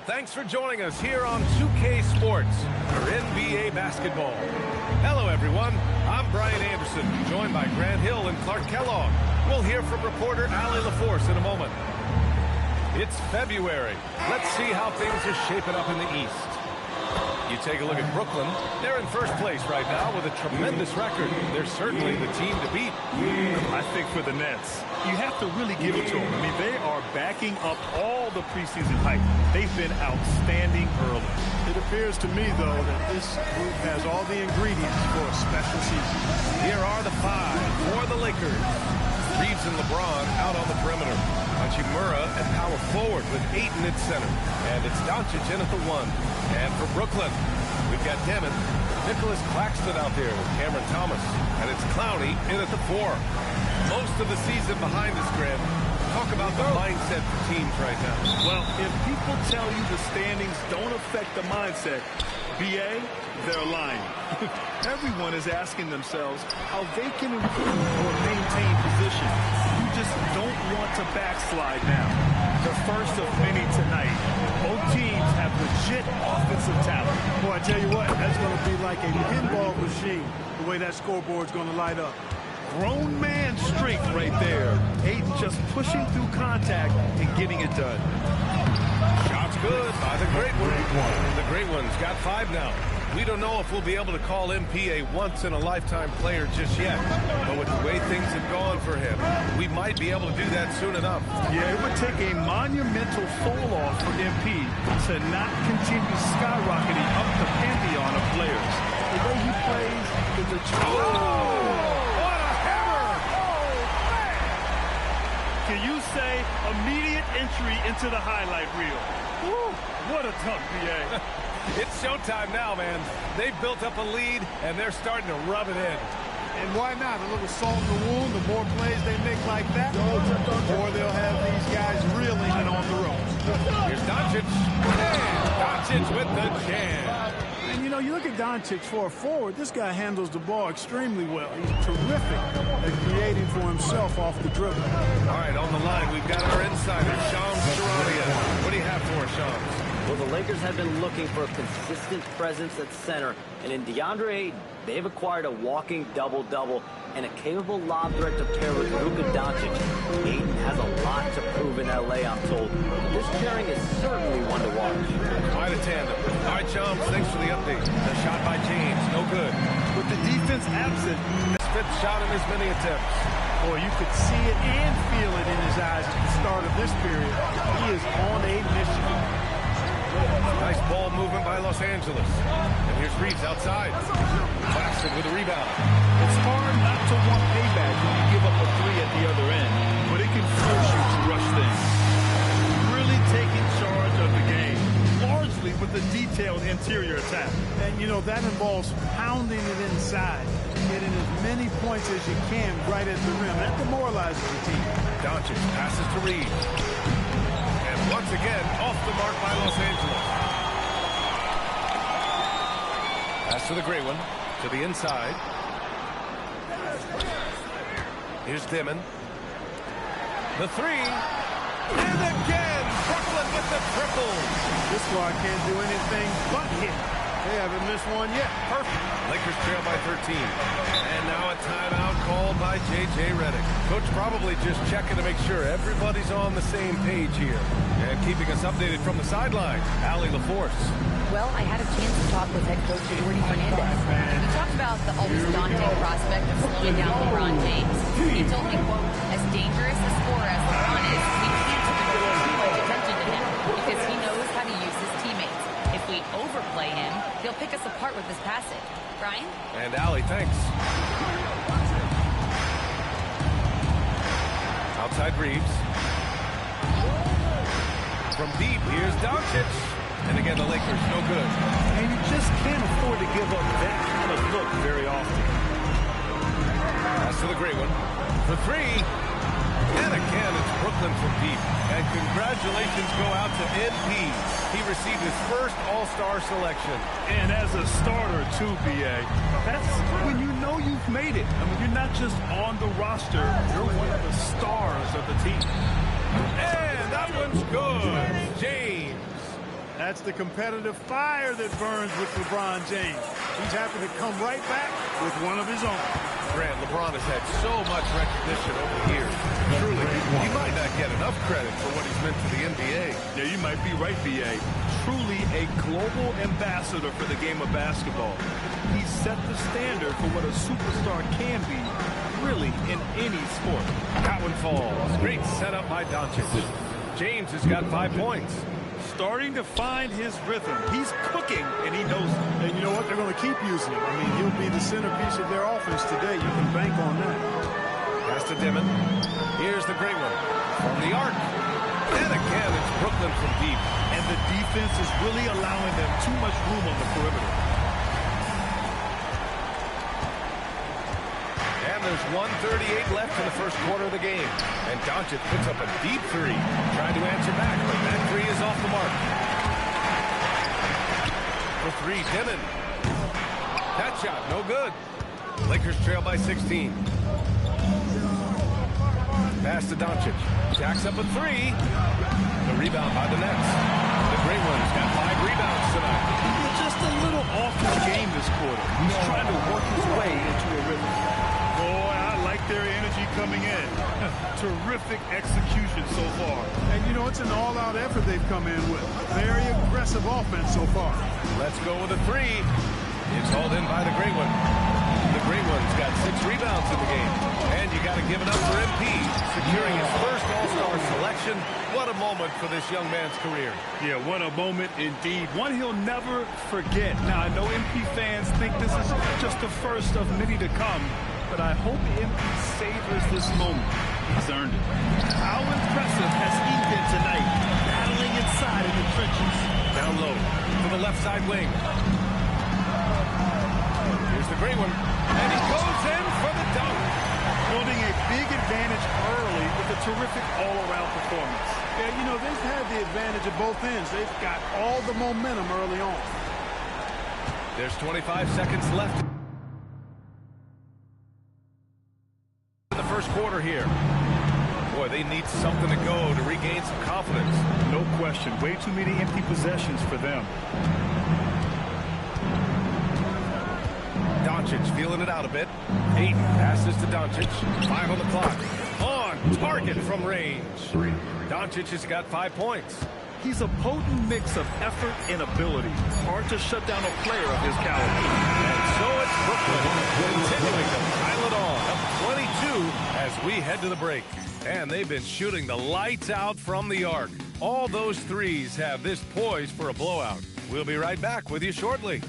Thanks for joining us here on 2K Sports for NBA basketball. Hello, everyone. I'm Brian Anderson, joined by Grant Hill and Clark Kellogg. We'll hear from reporter Allie LaForce in a moment. It's February. Let's see how things are shaping up in the East. You take a look at Brooklyn. They're in first place right now with a tremendous record. They're certainly the team to beat. I think for the Nets, you have to really give it to them. I mean, they are backing up all the preseason hype. They've been outstanding early. It appears to me, though, that this group has all the ingredients for a special season. Here are the five for the Lakers. Reeves and LeBron out on the perimeter. Hachimura at power forward with Ayton at center. And it's Doncic in at the one. And for Brooklyn, we've got Demon, Nicholas Claxton out there with Cameron Thomas. And it's Clowney in at the four. Most of the season behind us, Graham. Talk about the mindset for teams right now. Well, if people tell you the standings don't affect the mindset, BA, they're lying. Everyone is asking themselves how they can improve or maintain position. You just don't want to backslide now. The first of many tonight. Both teams have legit offensive talent. Boy, I tell you what, that's going to be like a pinball machine, the way that scoreboard's going to light up. Grown man strength right there. Ayton just pushing through contact and getting it done. Shots good by the Great One. The Great One's got five now. We don't know if we'll be able to call MP a once-in-a-lifetime player just yet. But with the way things have gone for him, we might be able to do that soon enough. Yeah, it would take a monumental fall-off for MP to not continue skyrocketing up the pantheon of players. The way he plays is a What a hammer! Can you say immediate entry into the highlight reel? Woo, what a dunk, BA. It's showtime now, man. They've built up a lead, and they're starting to rub it in. And why not? A little salt in the wound. The more plays they make like that, the more they'll have these guys reeling and on the ropes. Here's Doncic. And Doncic with the jam. And, you know, you look at Doncic for a forward, this guy handles the ball extremely well. He's terrific at creating for himself off the dribble. All right, on the line, we've got our insider, Shams Charania. What do you have for us, Shams? Well, the Lakers have been looking for a consistent presence at center, and in DeAndre Ayton, they've acquired a walking double-double and a capable lob threat to pair with Luka Doncic. Ayton has a lot to prove in L.A., I'm told. This pairing is certainly one to watch. Quite a tandem. All right, Shams, thanks for the update. The shot by James, no good. With the defense absent, His fifth shot in as many attempts. Boy, you could see it and feel it in his eyes at the start of this period. He is on a mission. Nice ball movement by Los Angeles. And here's Reeves outside. Claxton with a rebound. it's hard not to want payback when you give up a three at the other end, but it can force you to rush things. Really taking charge of the game, largely with the detailed interior attack. And, you know, that involves pounding it inside, getting as many points as you can right at the rim. That demoralizes the team. Doncic passes to Reeves. And once again, off the mark by Los Angeles. Pass to the Great One, to the inside. Here's Dimon. The three. And again, Brooklyn with the triple. This squad can't do anything but hit. They haven't missed one yet. Perfect. Lakers trail by 13. And now a timeout called by J.J. Redick. Coach probably just checking to make sure everybody's on the same page here. And keeping us updated from the sideline, Allie LaForce. Well, I had a chance to talk with head coach Jordy Fernandez. He talked about the always daunting prospect of slowing down LeBron James. He told me, quote, as dangerous a scorer as LeBron is, we can't devote too much attention to him because he knows how to use his teammates. If we overplay him, he'll pick us apart with his passing. Brian? And Allie, thanks. Outside Reeves. From deep, here's Doncic. And again, the Lakers, no good. And you just can't afford to give up that kind of look very often. Pass to the Great One. For three. And again, it's Brooklyn from deep. And congratulations go out to MP. He received his first All-Star selection. And as a starter, too, BA, that's when you know you've made it. I mean, you're not just on the roster. You're one of the stars of the team. And that one's good. James. That's the competitive fire that burns with LeBron James. He's happy to come right back with one of his own. Grant, LeBron has had so much recognition over the years. Truly, he might not get enough credit for what he's meant to the NBA. Yeah, you might be right, B.A. Truly a global ambassador for the game of basketball. He set the standard for what a superstar can be, really, in any sport. That one falls. Great setup by Doncic. James has got 5 points. Starting to find his rhythm. He's cooking, and he knows it. And you know what? They're going to keep using him. I mean, he'll be the centerpiece of their offense today. You can bank on that. Pass to Dimon. Here's the great one from the arc. And again, it's Brooklyn from deep. And the defense is really allowing them too much room on the perimeter. And there's 1:38 left in the first quarter of the game. And Doncic puts up a deep three. Trying to answer back, but that three is off the mark. For three, Dimon. That shot, no good. Lakers trail by 16. Pass to Doncic. Jacks up a three. The rebound by the Nets. The Great One's got 5 rebounds tonight. He's just a little off his game this quarter. He's trying to work his way into a rhythm. Boy, I like their energy coming in. Terrific execution so far. And, you know, it's an all-out effort they've come in with. Very aggressive offense so far. Let's go with a three. It's hauled in by the Great One. The Great One's got 6 rebounds in the game. And you got to give it up for MP, securing his first All-Star selection. What a moment for this young man's career. Yeah, what a moment indeed. One he'll never forget. Now, I know MP fans think this is just the first of many to come, but I hope MP savors this moment. He's earned it. How impressive has he been tonight, battling inside in the trenches? Down low to the left side wing. Here's the Great One. And he goes in for the dunk. Building a big advantage early with a terrific all-around performance. Yeah, you know, they've had the advantage at both ends. They've got all the momentum early on. There's 25 seconds left in the first quarter here. Boy, they need something to go to regain some confidence. No question. Way too many empty possessions for them. Doncic feeling it out a bit. Ayton passes to Doncic. 5 on the clock. On target from range. Doncic has got 5 points. He's a potent mix of effort and ability. Hard to shut down a player of his caliber. And so it's Brooklyn continuing to pile it on. Up 22 as we head to the break. And they've been shooting the lights out from the arc. All those threes have this poised for a blowout. We'll be right back with you shortly.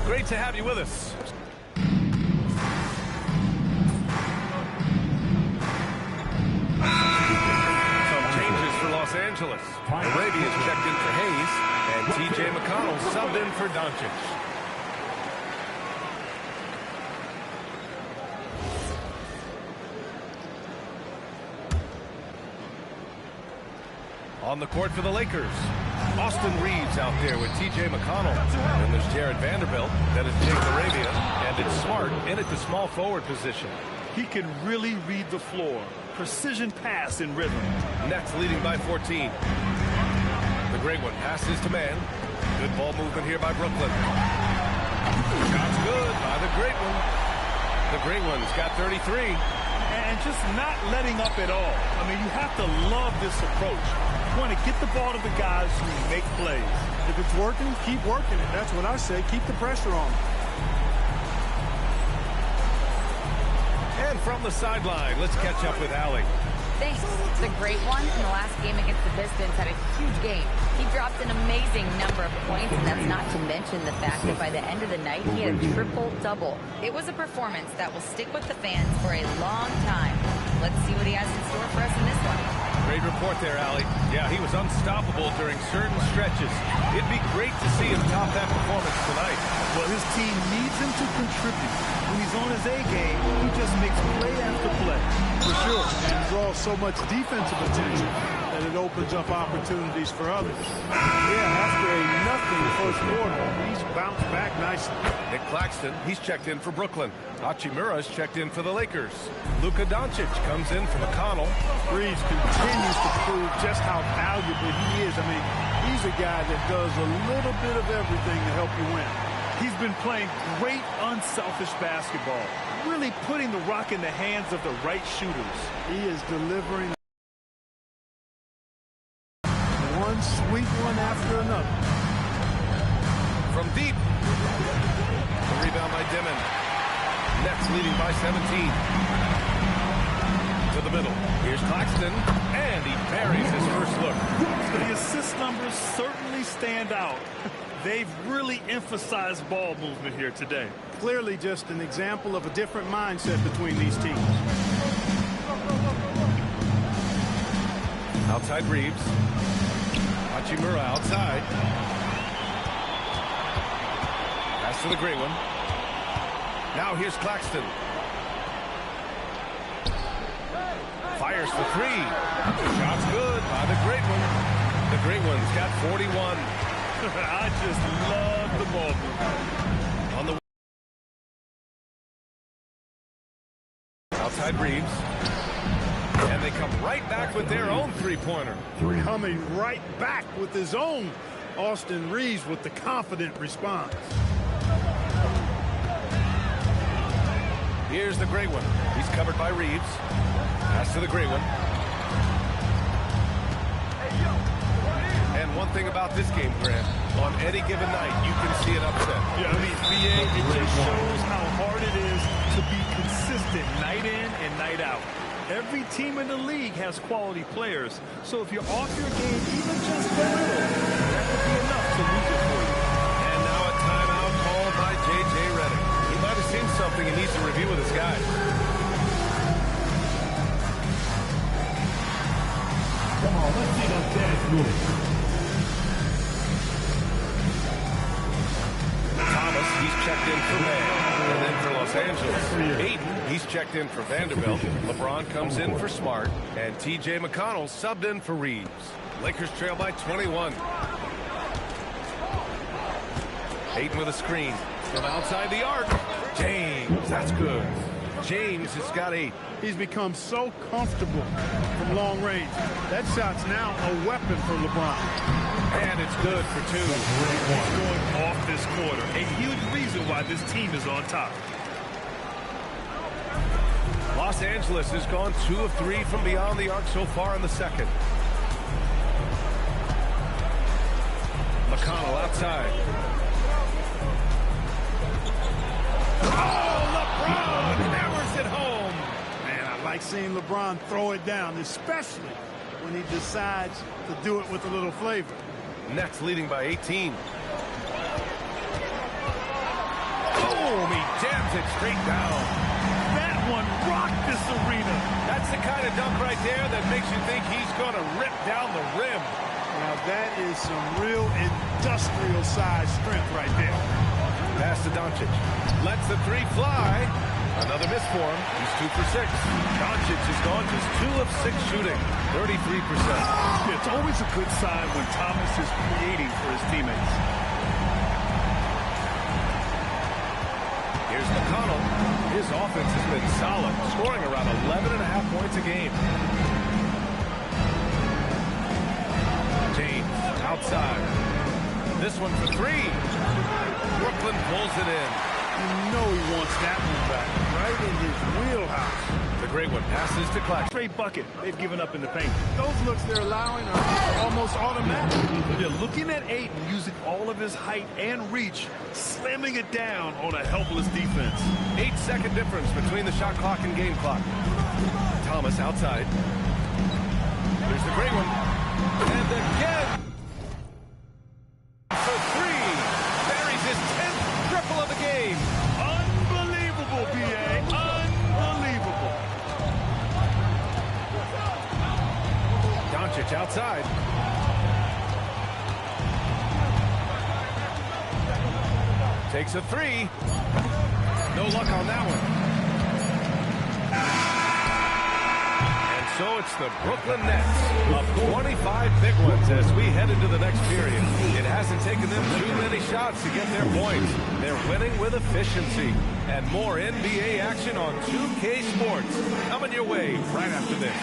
Great to have you with us. Some changes for Los Angeles. Arabia's checked in for Hayes, and T.J. McConnell subbed in for Doncic. On the court for the Lakers, Austin Reeves out there with T.J. McConnell. And there's Jared Vanderbilt. That is Jake Arabia. And it's Smart in at the small forward position. He can really read the floor. Precision pass in rhythm. Nets leading by 14. The Great One passes to man. Good ball movement here by Brooklyn. Shot's good by the Great One. The Great One's got 33. And just not letting up at all. I mean, you have to love this approach. You want to get the ball to the guys who make plays. If it's working, keep working it. That's what I say. Keep the pressure on. And from the sideline, let's catch up with Allie. Thanks. The Great One in the last game against the Pistons had a huge game. He dropped an amazing number of points, and that's not to mention the fact that by the end of the night, he had a triple-double. It was a performance that will stick with the fans for a long time. Let's see what he has in store for us in this one. Great report there, Allie. Yeah, he was unstoppable during certain stretches. It'd be great to see him top that performance tonight. Well, his team needs him to contribute. When he's on his A game, he just makes play after play. For sure, and draws so much defensive attention that it opens up opportunities for others. Yeah, after a nothing first quarter, he's bounced back nicely. Nick Claxton, he's checked in for Brooklyn. Hachimura's checked in for the Lakers. Luka Doncic comes in for McConnell. Reeves continues to prove just how valuable he is. I mean, he's a guy that does a little bit of everything to help you win. He's been playing great, unselfish basketball, really putting the rock in the hands of the right shooters. He is delivering one sweet one after another. From deep. The rebound by Dimon. Nets leading by 17. To the middle. Here's Claxton, and he buries his first look. The assist numbers certainly stand out. They've really emphasized ball movement here today. Clearly just an example of a different mindset between these teams. Outside Reeves. Hachimura outside. Pass to the great one. Now here's Claxton. Fires for three. The shot's good by the great one. The great one's got 41. I just love the ball movement. On the outside Reeves. And they come right back with their own three-pointer. Coming right back with his own. Austin Reeves with the confident response. Here's the great one. He's covered by Reeves. Pass to the great one. And one thing about this game, Grant, on any given night, you can see an upset. Yeah, I mean, BA, it just shows how hard it is to be consistent night in and night out. Every team in the league has quality players, so if you're off your game even just a little, that could be enough to lose it for you. And now a timeout called by J.J. Redick. He might have seen something he needs to review with his guys. Come on, let's see those dance moves. Thomas, he's checked in for May. And then for Los Angeles, Ayton, he's checked in for Vanderbilt. LeBron comes in for Smart. And T.J. McConnell subbed in for Reeves. Lakers trail by 21. Ayton with a screen from outside the arc. James, that's good. James has got 8. He's become so comfortable from long range. That shot's now a weapon for LeBron. And it's good for 2. He's going off this quarter. A huge reason why this team is on top. Los Angeles has gone 2 of 3 from beyond the arc so far in the second. McConnell outside. Oh, LeBron hammers it home. Man, I like seeing LeBron throw it down, especially when he decides to do it with a little flavor. Nets leading by 18. Boom, he jams it straight down. That one rocked this arena. That's the kind of dunk right there that makes you think he's going to rip down the rim. Now that is some real industrial size strength right there. Pass to Doncic. Lets the 3 fly. Another miss for him. He's 2 for 6. Doncic has gone just 2 of 6 shooting. 33%. It's always a good sign when Thomas is creating for his teammates. Here's McConnell. His offense has been solid, scoring around 11.5 points a game. James outside. This one for 3. Brooklyn pulls it in. You know he wants that one back, right in his wheelhouse. The great one passes to Claxton. Straight bucket. They've given up in the paint. Those looks they're allowing are almost automatic. They're looking at Ayton using all of his height and reach, slamming it down on a helpless defense. 8-second difference between the shot clock and game clock. Thomas outside. There's the great one. And again. For 3. Buries his 10th triple of the game. Unbelievable, B.A. Unbelievable. outside. Takes a three. No luck on that one. And so it's the Brooklyn Nets up 25 big ones as we head into the next period. It hasn't taken them too many shots to get their points. They're winning with efficiency. And more NBA action on 2K Sports coming your way right after this.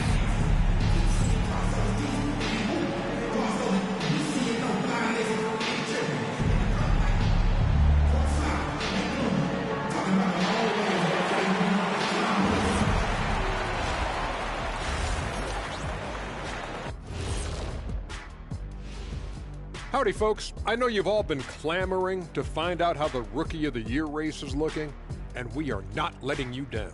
Howdy, folks. I know you've all been clamoring to find out how the Rookie of the Year race is looking, and we are not letting you down.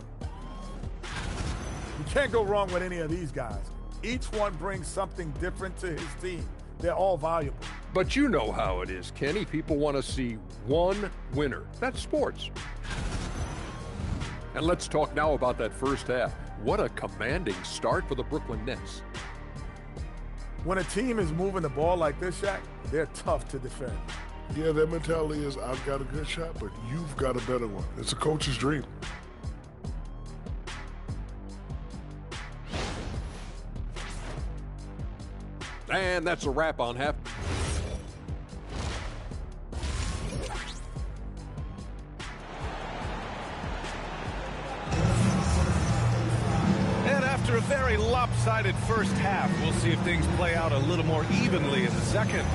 You can't go wrong with any of these guys. Each one brings something different to his team. They're all valuable. But you know how it is, Kenny. People want to see one winner. That's sports. And let's talk now about that first half. What a commanding start for the Brooklyn Nets. When a team is moving the ball like this, Shaq, they're tough to defend. Yeah, their mentality is, I've got a good shot, but you've got a better one. It's a coach's dream. And that's a wrap on half. And after a very lopsided first half, we'll see if things play out a little more evenly in the second.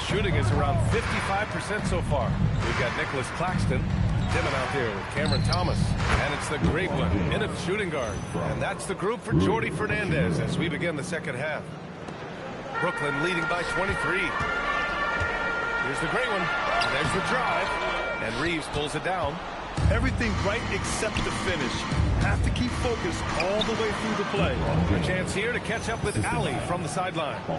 Shooting is around 55% so far. We've got Nicholas Claxton, Dimon out there with Cameron Thomas, and it's the great one, in a shooting guard. And that's the group for Jordi Fernandez as we begin the second half. Brooklyn leading by 23. Here's the great one, and there's the drive, and Reeves pulls it down. Everything right except the finish. Have to keep focused all the way through the play. A chance here to catch up with Ali from the sideline. Well,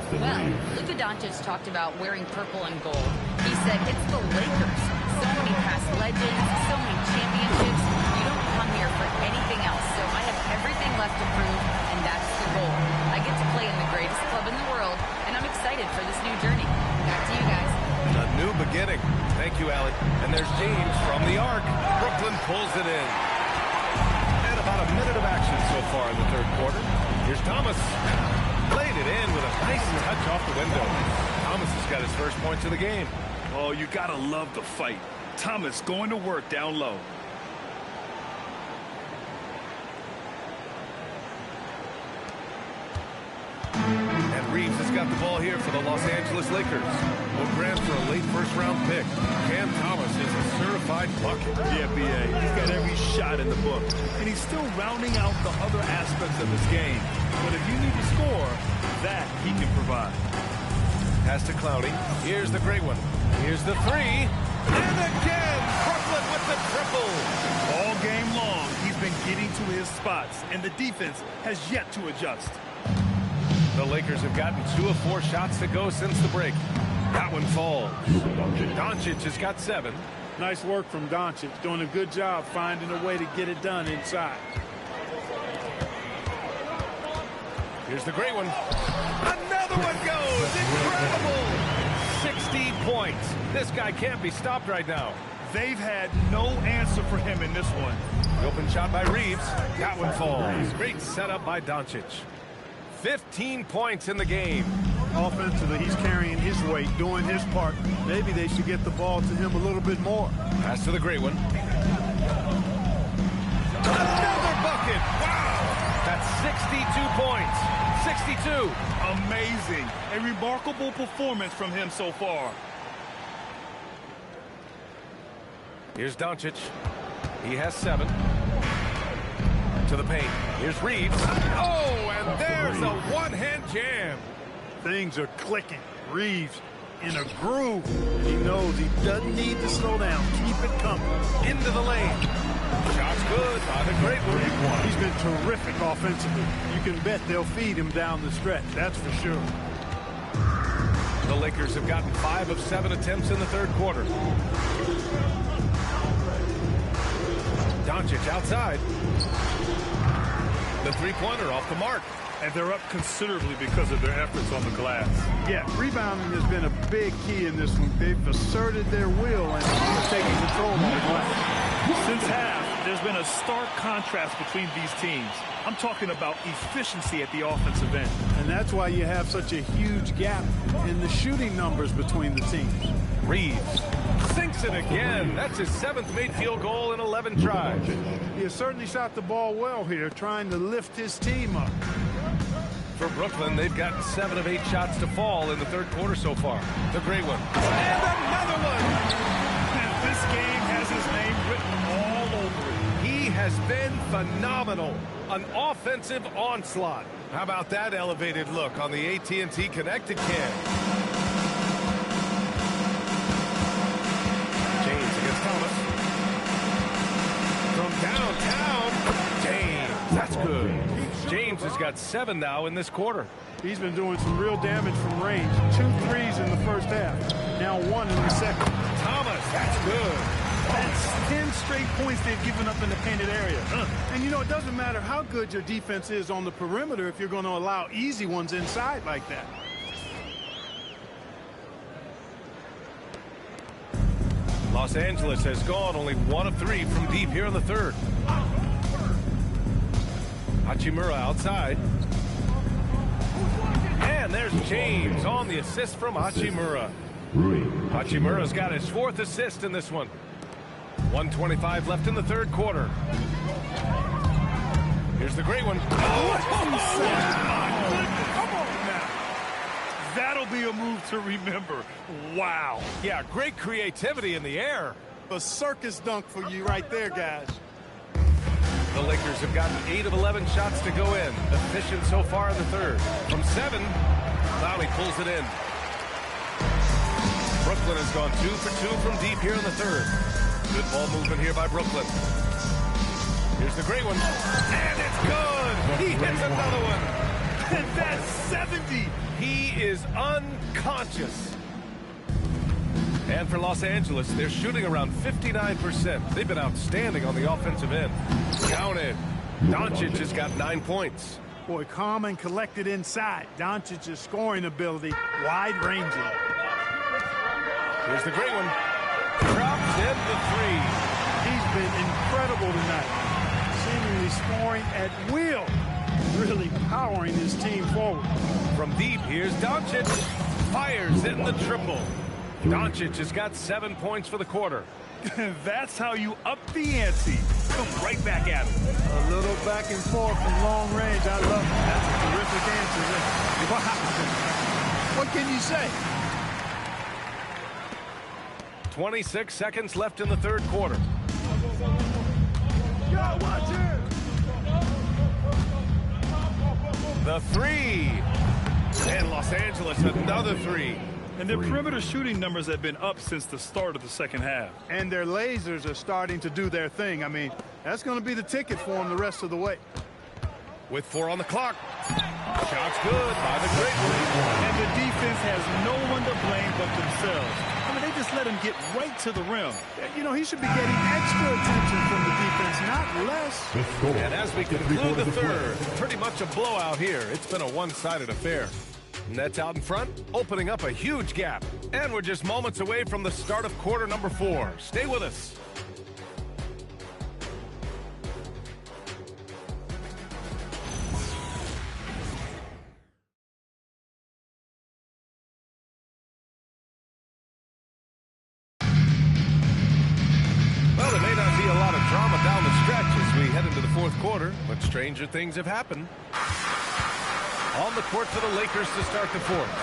Luka Doncic talked about wearing purple and gold. He said it's the Lakers. So many past legends, so many championships. You don't come here for anything else. So I have everything left to prove, and that's the goal. I get to play in the greatest club in the world, and I'm excited for this new journey. Back to you guys. A new beginning. Thank you, Allie. And there's James from the arc. Brooklyn pulls it in. And about a minute of action so far in the third quarter. Here's Thomas. Played it in with a nice touch off the window. Thomas has got his first points of the game. Oh, you gotta love the fight. Thomas going to work down low. And Reeves has got the ball here for the Los Angeles Lakers. Will grant for a late first-round pick. Cam Thomas is a certified bucket. Yeah, B.A. He's got every shot in the book. And he's still rounding out the other aspects of his game. But if you need to score, that he can provide. Pass to Clowney. Here's the great one. Here's the three. And again, Brooklyn with the triple. All game long, he's been getting to his spots, and the defense has yet to adjust. The Lakers have gotten 2 of 4 shots to go since the break. That one falls. Doncic has got 7. Nice work from Doncic, doing a good job finding a way to get it done inside. Here's the great one. Another one goes. Incredible. 60 points. This guy can't be stopped right now. They've had no answer for him in this one. The open shot by Reeves. That one falls. Great setup by Doncic. 15 points in the game. Offensively, he's carrying his weight, doing his part. Maybe they should get the ball to him a little bit more. Pass to the great one. Another bucket. Wow. That's 62 points. 62. Amazing. A remarkable performance from him so far. Here's Doncic. He has 7. To the paint. Here's Reeves. Oh, and there's a one-hand jam. Things are clicking. Reeves in a groove. He knows knows he doesn't need to slow down. Keep it coming. Into the lane. Shot's good by the great one. He's been terrific offensively. You can bet they'll feed him down the stretch. That's for sure. The Lakers have gotten 5 of 7 attempts in the third quarter. Doncic outside. The three-pointer off the mark. And they're up considerably because of their efforts on the glass. Yeah, rebounding has been a big key in this one. They've asserted their will and taking control on the glass. Since half, there's been a stark contrast between these teams. I'm talking about efficiency at the offensive end. And that's why you have such a huge gap in the shooting numbers between the teams. Reeves sinks it again. That's his 7th made field goal in 11 tries. He has certainly shot the ball well here, trying to lift his team up. For Brooklyn, they've gotten 7 of 8 shots to fall in the third quarter so far. The great one. And another one. And this game has his name written all over it. He has been phenomenal. An offensive onslaught. How about that elevated look on the AT&T Connected Cam? James against Thomas. From downtown, James. That's good. James has got 7 now in this quarter. He's been doing some real damage from range. 2 threes in the first half. Now 1 in the second. Thomas, that's good. That's 10 straight points they've given up in the painted area. And you know, it doesn't matter how good your defense is on the perimeter if you're going to allow easy ones inside like that. Los Angeles has gone only 1 of 3 from deep here in the third. Hachimura outside. And there's James on the assist from Hachimura. Hachimura's got his 4th assist in this one. 1:25 left in the third quarter. Here's the great one. Oh, come on now. That'll be a move to remember. Wow. Yeah, great creativity in the air. A circus dunk for you right there, guys. The Lakers have gotten 8 of 11 shots to go in. Efficient so far in the third. From 7, Lowry pulls it in. Brooklyn has gone 2 for 2 from deep here in the third. Good ball movement here by Brooklyn. Here's the great one. And it's good. He hits another one. And that's 70. He is unconscious. And for Los Angeles, they're shooting around 59%. They've been outstanding on the offensive end. Counted. Doncic has got 9 points. Boy, calm and collected inside. Doncic's scoring ability, wide-ranging. Here's the great one. Drops in the 3. He's been incredible tonight. Seemingly scoring at will. Really powering his team forward. From deep, here's Doncic. Fires in the triple. Doncic has got 7 points for the quarter. That's how you up the ante. Come right back at him. A little back and forth from long range. I love it. That's a terrific answer. Wow. What can you say? 26 seconds left in the third quarter. Yo, watch it. The 3. And Los Angeles another 3. And their perimeter shooting numbers have been up since the start of the second half. And their lasers are starting to do their thing. I mean, that's going to be the ticket for them the rest of the way. With 4 on the clock. Shot's good by the great one. And the defense has no one to blame but themselves. I mean, they just let him get right to the rim. You know, he should be getting extra attention from the defense, not less. And as we conclude the third, pretty much a blowout here. It's been a one-sided affair. Nets out in front, opening up a huge gap. And we're just moments away from the start of quarter number 4. Stay with us. Well, there may not be a lot of drama down the stretch as we head into the fourth quarter, but stranger things have happened. On the court for the Lakers to start the fourth.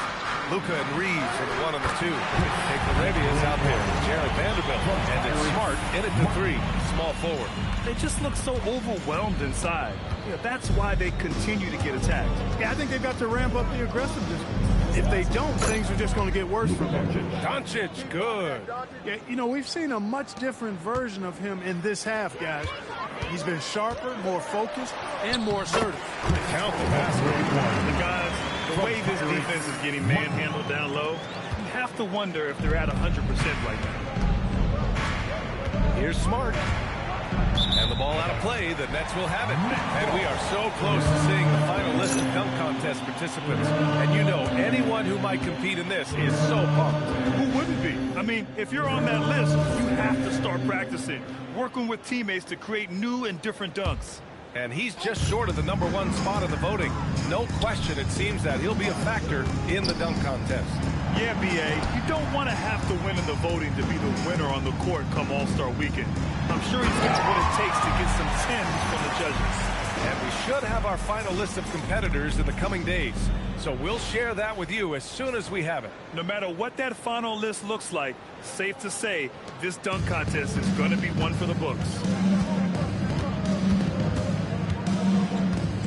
Luka and Reeves are the 1 and the 2. Take the Rabias out there. Jared Vanderbilt. And it's Smart in at the 3. Small forward. They just look so overwhelmed inside. Yeah, that's why they continue to get attacked. Yeah, I think they've got to ramp up the aggressiveness. If they don't, things are just going to get worse from him. Doncic, good. Yeah, you know, we've seen a much different version of him in this half, guys. He's been sharper, more focused, and more assertive. Count the basket. The guys, the way this defense is getting manhandled down low, you have to wonder if they're at 100% right now. Here's Smart. And the ball out of play. The Nets will have it. And we are so close to seeing the final list of dunk contest participants. And you know, anyone who might compete in this is so pumped. Who wouldn't be? I mean, if you're on that list, you have to start practicing, working with teammates to create new and different dunks. And he's just short of the #1 spot in the voting. No question, it seems that he'll be a factor in the dunk contest. Yeah, B.A., you don't want to have to win in the voting to be the winner on the court come All-Star Weekend. I'm sure he's got what it takes to get some 10s from the judges. And we should have our final list of competitors in the coming days. So we'll share that with you as soon as we have it. No matter what that final list looks like, safe to say, this dunk contest is going to be one for the books.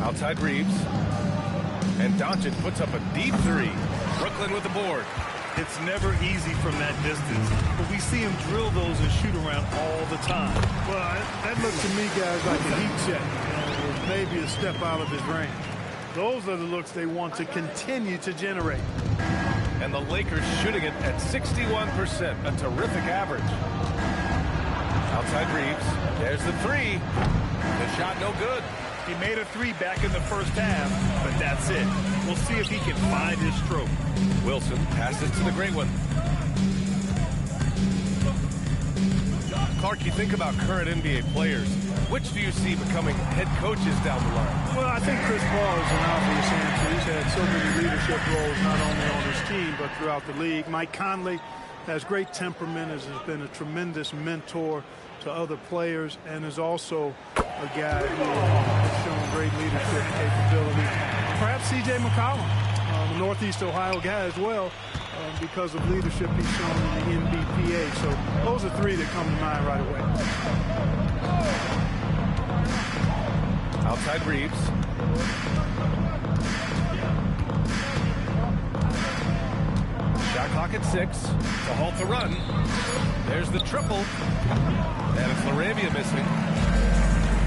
Outside Reeves. And Doncic puts up a deep three. Brooklyn with the board. It's never easy from that distance, but we see him drill those and shoot around all the time. Well, that looks to me, guys, like a heat check. Or maybe a step out of his range. Those are the looks they want to continue to generate. And the Lakers shooting it at 61%, a terrific average. Outside Reeves. There's the three. The shot no good. He made a three back in the first half, but that's it. We'll see if he can find his stroke. Wilson passes to the great one. Clark, you think about current NBA players. Which do you see becoming head coaches down the line? Well, I think Chris Paul is an obvious answer. He's had so many leadership roles, not only on his team, but throughout the league. Mike Conley has great temperament, has been a tremendous mentor to other players, and is also a guy who has shown great leadership capability. Perhaps C.J. McCollum, a Northeast Ohio guy as well, because of leadership he's shown in the NBPA. So those are three that come to mind right away. Outside Reeves. Shot clock at 6 to halt the run. There's the triple. And it's Laravia missing.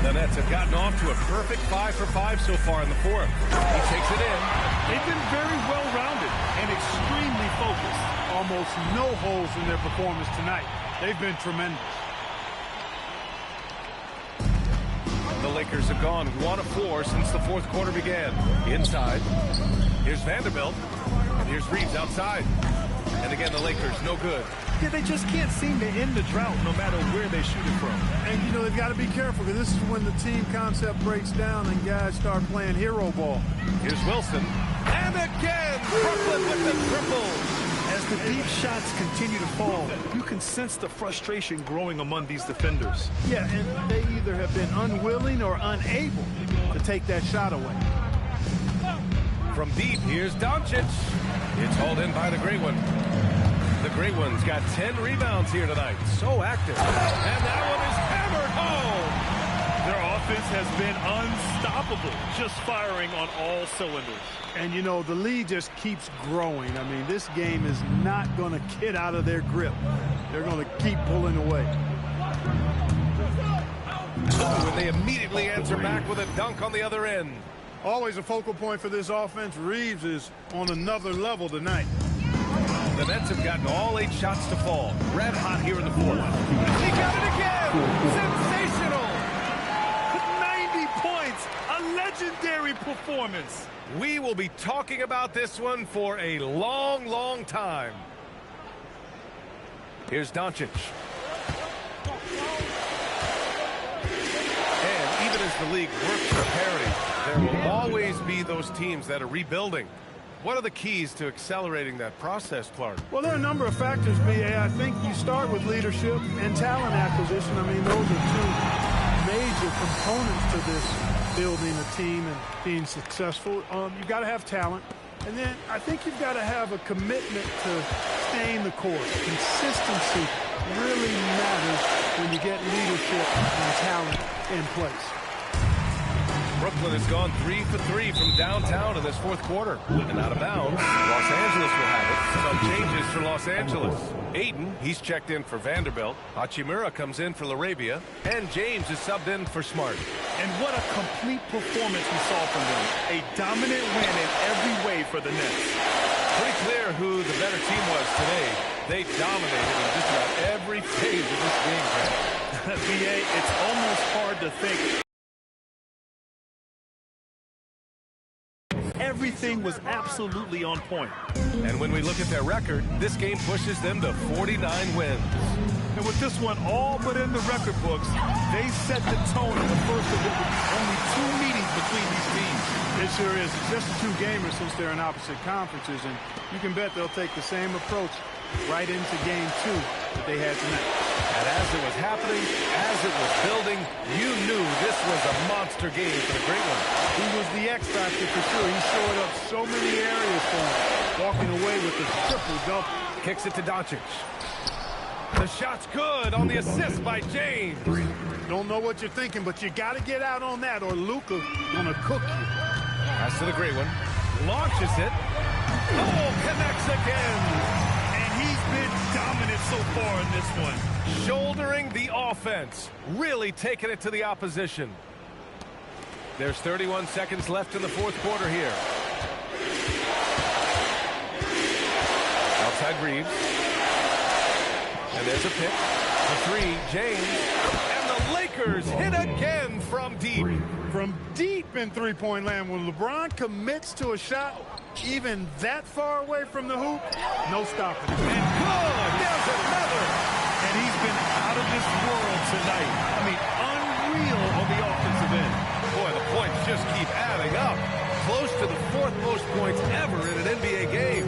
The Nets have gotten off to a perfect 5 for 5 so far in the fourth. He takes it in. They've been very well-rounded and extremely focused. Almost no holes in their performance tonight. They've been tremendous. The Lakers have gone 1 of 4 since the fourth quarter began. Inside. Here's Vanderbilt. And here's Reeves outside. And again, the Lakers, no good. Yeah, they just can't seem to end the drought no matter where they shoot it from. And, you know, they've got to be careful, because this is when the team concept breaks down and guys start playing hero ball. Here's Wilson. And again, Brooklyn with the triple. As the deep shots continue to fall, you can sense the frustration growing among these defenders. Yeah, and they either have been unwilling or unable to take that shot away. From deep, here's Doncic. It's hauled in by the Great One. The Great One's got 10 rebounds here tonight. So active. And that one is hammered home. Their offense has been unstoppable, just firing on all cylinders. And, you know, the lead just keeps growing. I mean, this game is not going to get out of their grip. They're going to keep pulling away. When they immediately answer back with a dunk on the other end. Always a focal point for this offense. Reeves is on another level tonight. The Nets have gotten all 8 shots to fall. Red hot here in the fourth. He got it again! Sensational! 90 points! A legendary performance! We will be talking about this one for a long, long time. Here's Doncic. And even as the league works for parity, there will always be those teams that are rebuilding. What are the keys to accelerating that process, Clark? Well, there are a number of factors, B.A. I think you start with leadership and talent acquisition. I mean, those are two major components to this building a team and being successful. You've got to have talent. And then I think you've got to have a commitment to staying the course. Consistency really matters when you get leadership and talent in place. Brooklyn has gone 3 for 3 from downtown in this fourth quarter. And out of bounds, Los Angeles will have it. Some changes for Los Angeles. Aiden, he's checked in for Vanderbilt. Hachimura comes in for LaRabia. And James is subbed in for Smart. And what a complete performance we saw from them. A dominant win in every way for the Nets. Pretty clear who the better team was today. They dominated in just about every phase of this game, Brad. BA, it's almost hard to think. Everything was absolutely on point. And when we look at their record, this game pushes them to 49 wins. And with this one all but in the record books, they set the tone in the first of what would be only 2 meetings between these teams. It sure is. It's just a 2-gamer since they're in opposite conferences, and you can bet they'll take the same approach right into game 2 that they had tonight. And as it was happening, as it was building, you knew this was a monster game for the Great One. He was the X factor for sure. He showed up so many areas for him, walking away with the triple-double. Kicks it to Doncic. The shot's good on the assist by James. Don't know what you're thinking, but you got to get out on that or Luka gonna cook you. Pass to the Great One. Launches it. Oh, connects again. And he's been dominant so far in this one. Shouldering the offense. Really taking it to the opposition. There's 31 seconds left in the fourth quarter here. Outside Reeves. And there's a pick. The 3, James. And the Lakers hit again from deep. From deep in three-point land, when LeBron commits to a shot even that far away from the hoop, no stopping it. And good! There's another! And he's been out of this world tonight. I mean, unreal on the offensive end. Boy, the points just keep adding up. Close to the 4th most points ever in an NBA game.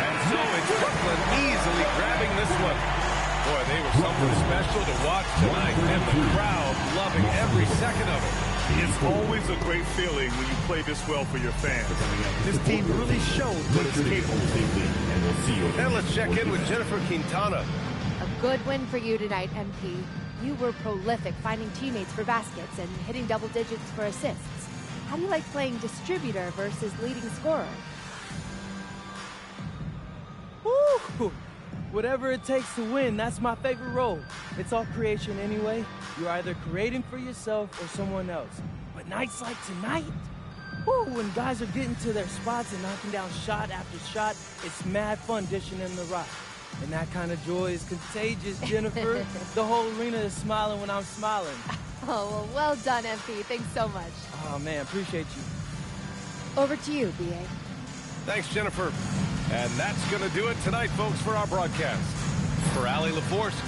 And so it's Brooklyn easily grabbing this one. Boy, they were something special to watch tonight, and the crowd loving every second of it. It's always a great feeling when you play this well for your fans. This team really showed what it's capable of. And let's check in with Jennifer Quintana. A good win for you tonight, MP. You were prolific finding teammates for baskets and hitting double digits for assists. How do you like playing distributor versus leading scorer? Woo! Whatever it takes to win, that's my favorite role. It's all creation anyway. You're either creating for yourself or someone else. But nights like tonight, woo, when guys are getting to their spots and knocking down shot after shot, it's mad fun dishing in the rock. And that kind of joy is contagious, Jennifer. The whole arena is smiling when I'm smiling. Oh, well done, MP. Thanks so much. Oh, man, appreciate you. Over to you, BA. Thanks, Jennifer. And that's going to do it tonight, folks, for our broadcast. For Allie LaForce,